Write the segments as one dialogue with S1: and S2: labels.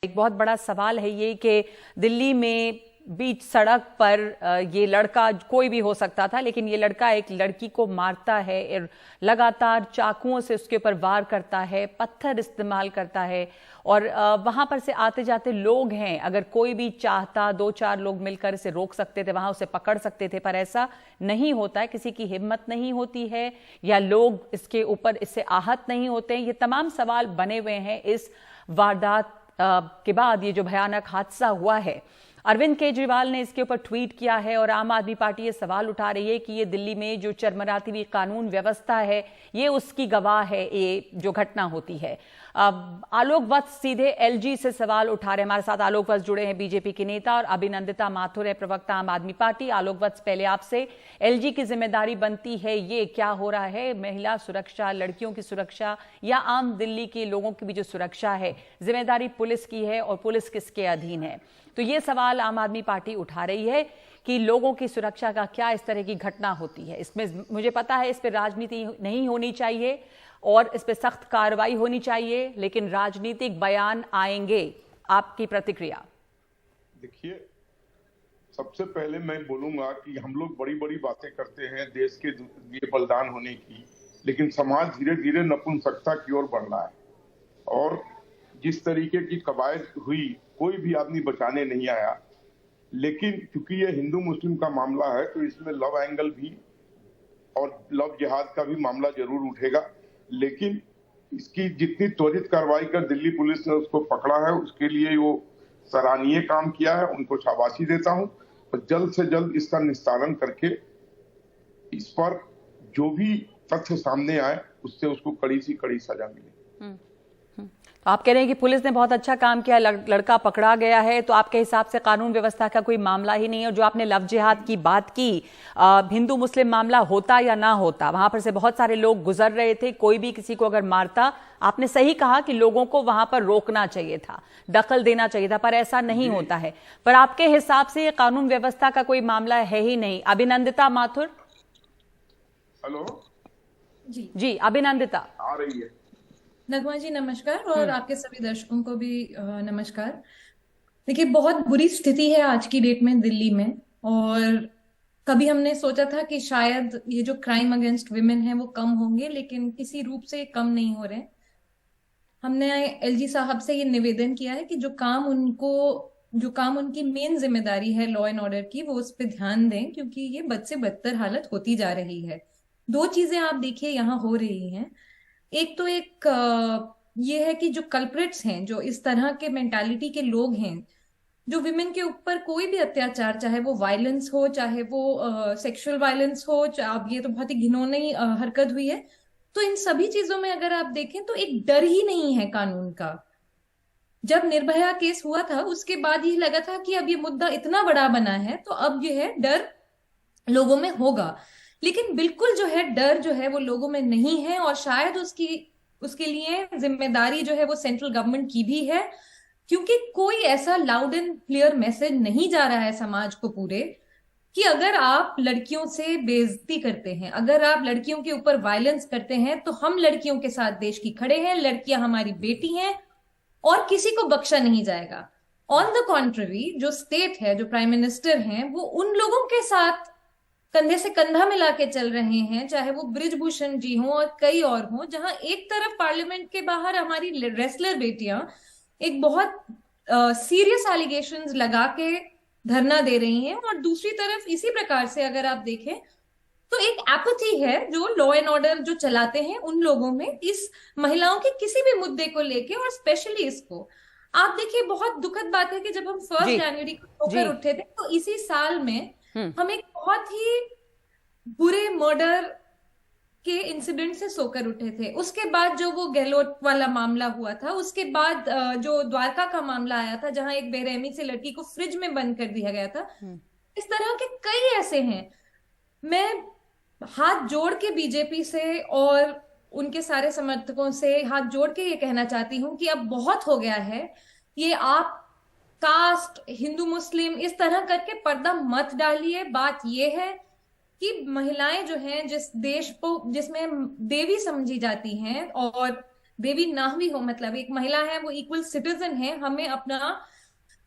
S1: एक बहुत बड़ा सवाल है ये कि दिल्ली में बीच सड़क पर ये लड़का कोई भी हो सकता था, लेकिन ये लड़का एक लड़की को मारता है और लगातार चाकुओं से उसके ऊपर वार करता है, पत्थर इस्तेमाल करता है। और वहां पर से आते जाते लोग हैं, अगर कोई भी चाहता 2-4 लोग मिलकर इसे रोक सकते थे, वहां उसे पकड़ सकते थे, पर ऐसा नहीं होता है। किसी की हिम्मत नहीं होती है या लोग इसके ऊपर इससे आहत नहीं होते हैं। ये तमाम सवाल बने हुए हैं इस वारदात के बाद, ये जो भयानक हादसा हुआ है। अरविंद केजरीवाल ने इसके ऊपर ट्वीट किया है और आम आदमी पार्टी ये सवाल उठा रही है कि ये दिल्ली में जो चरमराती हुई कानून व्यवस्था है, ये उसकी गवाह है, ये जो घटना होती है। आलोक वत्स सीधे एलजी से सवाल उठा रहे हैं। हमारे साथ आलोक वत्स जुड़े हैं, बीजेपी के नेता, और अभिनंदिता माथुर है, प्रवक्ता आम आदमी पार्टी। आलोक वत्स, पहले आपसे, एलजी की जिम्मेदारी बनती है ये क्या हो रहा है, महिला सुरक्षा, लड़कियों की सुरक्षा या आम दिल्ली के लोगों की भी जो सुरक्षा है, जिम्मेदारी पुलिस की है और पुलिस किसके अधीन है? तो ये सवाल आम आदमी पार्टी उठा रही है कि लोगों की सुरक्षा का क्या इस तरह की घटना होती है। इसमें मुझे पता है इस पर राजनीति नहीं होनी चाहिए और इस पर सख्त कार्रवाई होनी चाहिए, लेकिन राजनीतिक बयान आएंगे। आपकी प्रतिक्रिया?
S2: देखिए, सबसे पहले मैं बोलूंगा कि हम लोग बड़ी बड़ी बातें करते हैं देश के लिए बलिदान होने की, लेकिन समाज धीरे धीरे नपुंसकता की ओर बढ़ रहा है। और जिस तरीके की कवायद हुई, कोई भी आदमी बचाने नहीं आया। लेकिन क्योंकि ये हिंदू मुस्लिम का मामला है, तो इसमें लव एंगल भी और लव जिहाद का भी मामला जरूर उठेगा। लेकिन इसकी जितनी त्वरित कार्रवाई कर दिल्ली पुलिस ने उसको पकड़ा है, उसके लिए वो सराहनीय काम किया है, उनको शाबाशी देता हूं। और जल्द से जल्द इसका निस्तारण करके इस पर जो भी तथ्य सामने आए, उससे उसको कड़ी सी कड़ी सजा मिले।
S1: तो आप कह रहे हैं कि पुलिस ने बहुत अच्छा काम किया, लड़का पकड़ा गया है, तो आपके हिसाब से कानून व्यवस्था का कोई मामला ही नहीं है। और जो आपने लव जिहाद की बात की, हिंदू मुस्लिम मामला होता या ना होता, वहां पर से बहुत सारे लोग गुजर रहे थे, कोई भी किसी को अगर मारता, आपने सही कहा कि लोगों को वहां पर रोकना चाहिए था, दखल देना चाहिए था, पर ऐसा नहीं होता है। पर आपके हिसाब से ये कानून व्यवस्था का कोई मामला है ही नहीं। अभिनंदिता माथुर।
S2: हेलो
S1: जी, अभिनंदिता
S3: आ रही है। नगमा जी नमस्कार, और आपके सभी दर्शकों को भी नमस्कार। देखिए, बहुत बुरी स्थिति है आज की डेट में दिल्ली में, और कभी हमने सोचा था कि शायद ये जो क्राइम अगेंस्ट विमेन है वो कम होंगे, लेकिन किसी रूप से कम नहीं हो रहे। हमने एलजी साहब से ये निवेदन किया है कि जो काम उनकी मेन जिम्मेदारी है लॉ एंड ऑर्डर की, वो उस पर ध्यान दें, क्योंकि ये बद से बदतर हालत होती जा रही है। दो चीजें आप देखिए यहाँ हो रही हैं। एक तो ये है कि जो कल्प्रिट्स हैं, जो इस तरह के मेंटालिटी के लोग हैं, जो विमेन के ऊपर कोई भी अत्याचार, चाहे वो वायलेंस हो, चाहे वो सेक्सुअल वायलेंस हो, अब ये तो बहुत ही घिनौनी हरकत हुई है, तो इन सभी चीजों में अगर आप देखें तो एक डर ही नहीं है कानून का। जब निर्भया केस हुआ था, उसके बाद ये लगा था कि अब ये मुद्दा इतना बड़ा बना है, तो अब ये है डर लोगों में होगा। लेकिन बिल्कुल जो है डर जो है वो लोगों में नहीं है, और शायद उसके लिए जिम्मेदारी जो है वो सेंट्रल गवर्नमेंट की भी है, क्योंकि कोई ऐसा लाउड एंड क्लियर मैसेज नहीं जा रहा है समाज को पूरे कि अगर आप लड़कियों से बेइज्जती करते हैं, अगर आप लड़कियों के ऊपर वायलेंस करते हैं, तो हम लड़कियों के साथ देश की खड़े हैं, लड़कियां हमारी बेटी हैं और किसी को बख्शा नहीं जाएगा। ऑन द कॉन्ट्ररी, जो स्टेट है, जो प्राइम मिनिस्टर हैं, वो उन लोगों के साथ कंधे से कंधा मिला के चल रहे हैं, चाहे वो बृजभूषण जी हों और कई और हों, जहां एक तरफ पार्लियामेंट के बाहर हमारी रेसलर बेटियां एक बहुत सीरियस एलिगेशंस लगा के धरना दे रही हैं, और दूसरी तरफ इसी प्रकार से अगर आप देखें तो एक एपैथी है जो लॉ एंड ऑर्डर जो चलाते हैं उन लोगों में, इस महिलाओं के किसी भी मुद्दे को लेके, और स्पेशली इसको आप देखिए। बहुत दुखद बात है कि जब हम 1 जनवरी को होकर उठे थे, तो इसी साल में हम एक बहुत ही बुरे मर्डर के इंसिडेंट से सोकर उठे थे। उसके बाद जो वो गहलोत वाला मामला हुआ था, उसके बाद जो द्वारका का मामला आया था, जहां एक बेरहमी से लड़की को फ्रिज में बंद कर दिया गया था। इस तरह के कई ऐसे हैं। मैं हाथ जोड़ के बीजेपी से और उनके सारे समर्थकों से हाथ जोड़ के ये कहना चाहती हूँ कि अब बहुत हो गया है। ये आप कास्ट, हिंदू मुस्लिम इस तरह करके पर्दा मत डालिए। बात यह है कि महिलाएं जो हैं, जिस देश को जिसमें देवी समझी जाती हैं और देवी ना भी हो, मतलब एक महिला है, वो इक्वल सिटीजन है, हमें अपना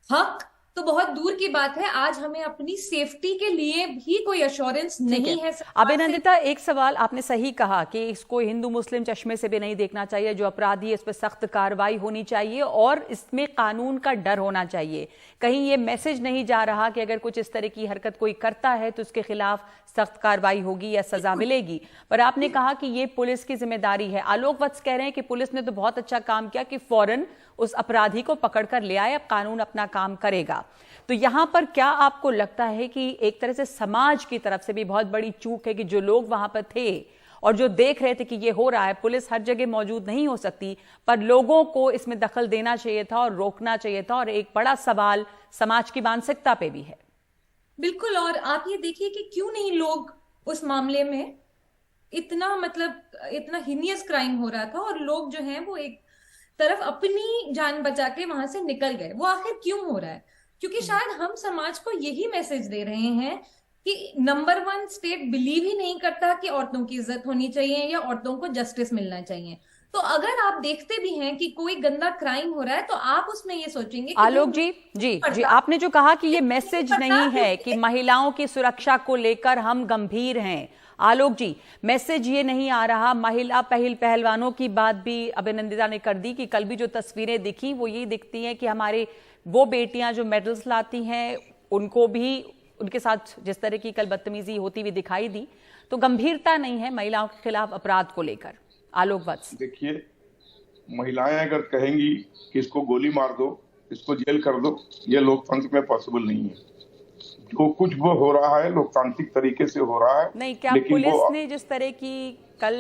S3: हक तो बहुत दूर की बात है, आज हमें अपनी सेफ्टी के लिए भी कोई अश्योरेंस नहीं है सरकार से।
S1: अभिनंदिता, एक सवाल, आपने सही कहा कि इसको हिंदू मुस्लिम चश्मे से भी नहीं देखना चाहिए, जो अपराधी है इस पर सख्त कार्रवाई होनी चाहिए और इसमें कानून का डर होना चाहिए। कहीं ये मैसेज नहीं जा रहा कि अगर कुछ इस तरह की हरकत कोई करता है तो उसके खिलाफ सख्त कार्रवाई होगी या सजा मिलेगी। पर आपने कहा कि ये पुलिस की जिम्मेदारी है। आलोक वत्स कह रहे हैं कि पुलिस ने तो बहुत अच्छा काम किया कि फौरन उस अपराधी को पकड़कर ले आए, अब कानून अपना काम करेगा। तो यहां पर क्या आपको लगता है कि एक तरह से समाज की तरफ से भी बहुत बड़ी चूक है कि जो लोग वहां पर थे और जो देख रहे थे कि ये हो रहा है, पुलिस हर जगह मौजूद नहीं हो सकती, पर लोगों को इसमें दखल देना चाहिए था और रोकना चाहिए था, और एक बड़ा सवाल समाज की मानसिकता पे भी है।
S3: बिल्कुल, और आप ये देखिए कि क्यों नहीं लोग उस मामले में इतना, मतलब इतना हीनियस क्राइम हो रहा था और लोग जो हैं वो एक तरफ अपनी जान बचा के वहां से निकल गए। वो आखिर क्यों हो रहा है? क्योंकि शायद हम समाज को यही मैसेज दे रहे हैं कि नंबर 1, स्टेट बिलीव ही नहीं करता कि औरतों की इज्जत होनी चाहिए या औरतों को जस्टिस मिलना चाहिए। तो अगर आप देखते भी हैं कि कोई गंदा क्राइम हो रहा है तो आप उसमें ये सोचेंगे कि
S1: आलोक जी, आपने जो कहा कि ये मैसेज नहीं है कि महिलाओं की सुरक्षा को लेकर हम गंभीर हैं। आलोक जी, मैसेज ये नहीं आ रहा। महिला पहलवानों की बात भी अभिनंदिता ने कर दी कि कल भी जो तस्वीरें दिखी वो ये दिखती हैं कि हमारे वो बेटियां जो मेडल्स लाती हैं उनको भी उनके साथ जिस तरह की कल बदतमीजी होती हुई दिखाई दी। तो गंभीरता नहीं है महिलाओं के खिलाफ अपराध को लेकर। आलोक वत्स,
S2: देखिए, महिलाएं अगर कहेंगी कि इसको गोली मार दो, इसको जेल कर दो, ये लोकतंत्र में पॉसिबल नहीं है। जो कुछ वो हो रहा है लोकतांत्रिक तरीके से हो रहा है।
S1: नहीं, क्या पुलिस ने जिस तरह की कल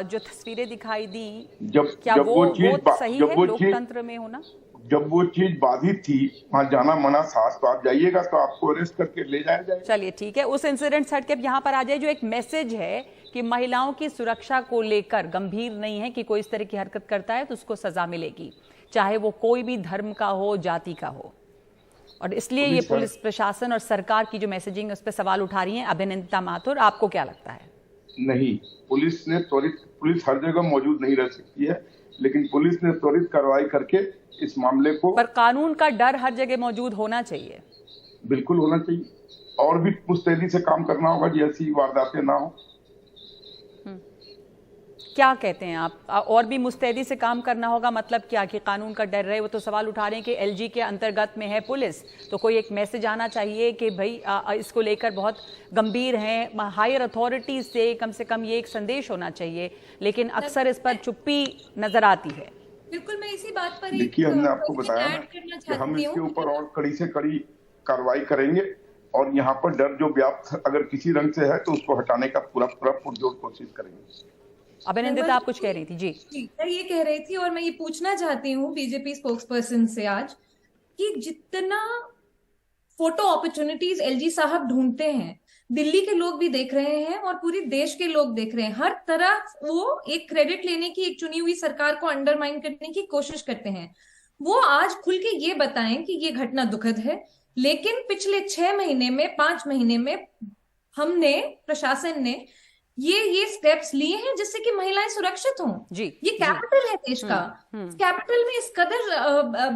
S1: जो तस्वीरें दिखाई दी, क्या वो सही है लोकतंत्र में होना?
S2: जब वो चीज बाधित थी, वहाँ जाना मना था, तो आप जाइएगा तो आपको अरेस्ट करके ले जाया जाएगा।
S1: चलिए ठीक है, उस इंसिडेंट से हटके यहाँ पर आ जाए। जो एक मैसेज है कि महिलाओं की सुरक्षा को लेकर गंभीर नहीं है, कि कोई इस तरह की हरकत करता है तो उसको सजा मिलेगी, चाहे वो कोई भी धर्म का हो, जाति का हो, और इसलिए ये पुलिस प्रशासन और सरकार की जो मैसेजिंग है उस पर सवाल उठा रही है। अभिनंदिता माथुर, आपको क्या लगता है?
S2: नहीं, पुलिस हर जगह मौजूद नहीं रह सकती है, लेकिन पुलिस ने त्वरित कार्रवाई करके इस मामले को,
S1: पर कानून का डर हर जगह मौजूद होना चाहिए।
S2: बिल्कुल होना चाहिए, और भी मुस्तैदी से काम करना होगा कि ऐसी वारदातें ना हो।
S1: क्या कहते हैं आप? और भी मुस्तैदी से काम करना होगा मतलब क्या, कि कानून का डर रहे? वो तो सवाल उठा रहे हैं कि एलजी के अंतर्गत में है पुलिस, तो कोई एक मैसेज आना चाहिए कि भाई इसको लेकर बहुत गंभीर हैं, हायर अथॉरिटीज से कम ये एक संदेश होना चाहिए, लेकिन अक्सर इस पर चुप्पी नजर आती है।
S3: बिल्कुल, मैं इसी बात पर
S2: देखिए, हमने आपको बताया ना कि हम इसके ऊपर और कड़ी से कड़ी कार्रवाई करेंगे, और यहाँ पर डर जो व्याप्त अगर किसी रंग से है तो उसको हटाने का पूरा पुरजोर कोशिश करेंगे।
S1: अभिनंदिता, आप कुछ कह रही थी? जी,
S3: मैं ये कह रही थी, और मैं ये पूछना चाहती हूँ बीजेपी स्पोक्सपर्सन से आज, कि जितना फोटो अपॉर्चुनिटीज एलजी साहब ढूंढते हैं, दिल्ली के लोग भी देख रहे हैं और पूरे देश के लोग देख रहे हैं, हर तरफ वो एक क्रेडिट लेने की, एक चुनी हुई सरकार को अंडरमाइन करने की कोशिश करते हैं। वो आज खुल के ये बताएं कि ये घटना दुखद है, लेकिन पिछले 6 महीने में, 5 महीने में हमने, प्रशासन ने ये स्टेप्स लिए हैं जिससे कि महिलाएं सुरक्षित हों।
S1: जी,
S3: ये कैपिटल है देश का। कैपिटल में इस कदर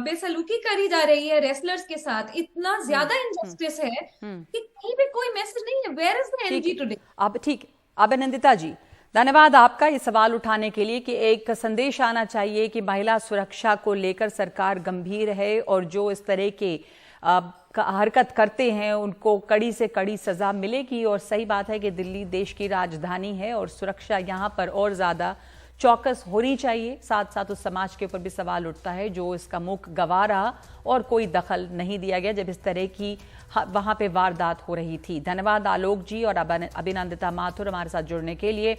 S3: बेसलूकी करी जा रही है रेसलर्स के साथ, इतना ज्यादा इनजस्टिस है कि कहीं पे कोई मैसेज नहीं है। Where is the LG today?
S1: अब ठीक, अभिनंदिता जी, धन्यवाद आपका ये सवाल उठाने के लिए कि एक संदेश आना चाहिए कि महिला सुरक्षा को लेकर सरकार गंभीर है, और जो इस तरह के हरकत करते हैं उनको कड़ी से कड़ी सजा मिलेगी। और सही बात है कि दिल्ली देश की राजधानी है और सुरक्षा यहाँ पर और ज्यादा चौकस होनी चाहिए। साथ साथ उस समाज के ऊपर भी सवाल उठता है जो इसका मुख गंवा रहा और कोई दखल नहीं दिया गया जब इस तरह की वहां पे वारदात हो रही थी। धन्यवाद आलोक जी और अभिनंदिता माथुर हमारे साथ जुड़ने के लिए।